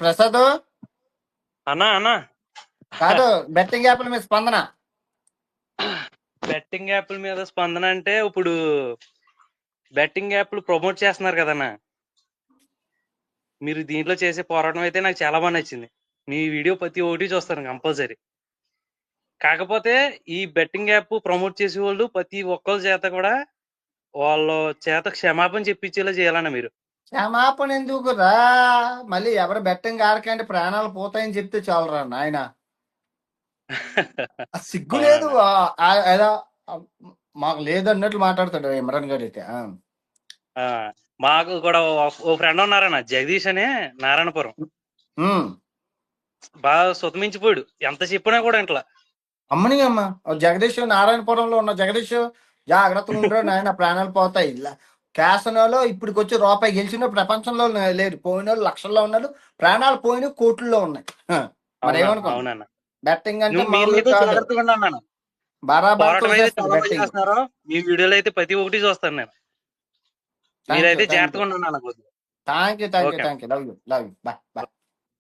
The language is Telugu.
ప్రసాద్ అన్నా అన్నా కాదు, బెట్టింగ్ యాప్ల మీద స్పందన. బెట్టింగ్ యాప్ల మీద స్పందన అంటే ఇప్పుడు బెట్టింగ్ యాప్లు ప్రమోట్ చేస్తున్నారు కదన్నా. మీరు దీంట్లో చేసే పోరాటం అయితే నాకు చాలా బాగా నచ్చింది. మీ వీడియో ప్రతి ఒక్కటి చూస్తాను కంపల్సరీ. కాకపోతే ఈ బెట్టింగ్ యాప్ ప్రమోట్ చేసే వాళ్ళు ప్రతి ఒక్కరి చేత కూడా వాళ్ళ చేత క్షమాపణ చెప్పించేలా చేయాలన్న మీరు. క్షమాపణ ఎందుకు రా? మళ్ళీ ఎవరు బెట్టింగ్ ఆడకంటే ప్రాణాలు పోతాయని చెప్తే చాలరా నాయన. సిగ్గు లేదు. అవునన్నా. ఏదో మాకు లేదు అన్నట్లు మాట్లాడతాడు ఇమ్రాన్ గారు అయితే. ఆ, మాకు కూడా ఓ ఫ్రెండ్ ఉన్నారన్న, జగదీష్ అని, నారాయణపురం. ఉమ్. బాగా సుతమించిపోయాడు, ఎంత చెప్పినా కూడా ఇంట్లో. అమ్మని అమ్మ జగదీష్ నారాయణపురంలో ఉన్న జగదీష్ జాగ్రత్తగా ఉండరు నాయన, ప్రాణాలు పోతాయి. క్యాసనోలో ఇప్పటికి వచ్చి రూపాయి గెలిచిన ప్రపంచంలో లేరు. పోయిన వాళ్ళు లక్షల్లో ఉన్నారు, ప్రాణాలు పోయిన కోట్లలో ఉన్నాయి. మరి అవునా ఏమనుకో, అవునన్న. బెట్టింగ్ అంటే మామూలు మీరైతే కాదు. జాగ్రత్తగా ఉన్నాను. బరాబర్ పోరాటం అయితే తోసేస్తారు చాలా బాగా బెట్టింగ్. చేస్తున్నారు. మీ వీడియోలు అయితే ప్రతి ఒక్కటి చూస్తాను నేను. థ్యాంక్ యూ, మీరైతే థ్యాంక్ యూ, జాగ్రత్తగా ఉన్నాను. Thank you, thank you, okay. Thank you. Love you, love you. Bye, bye.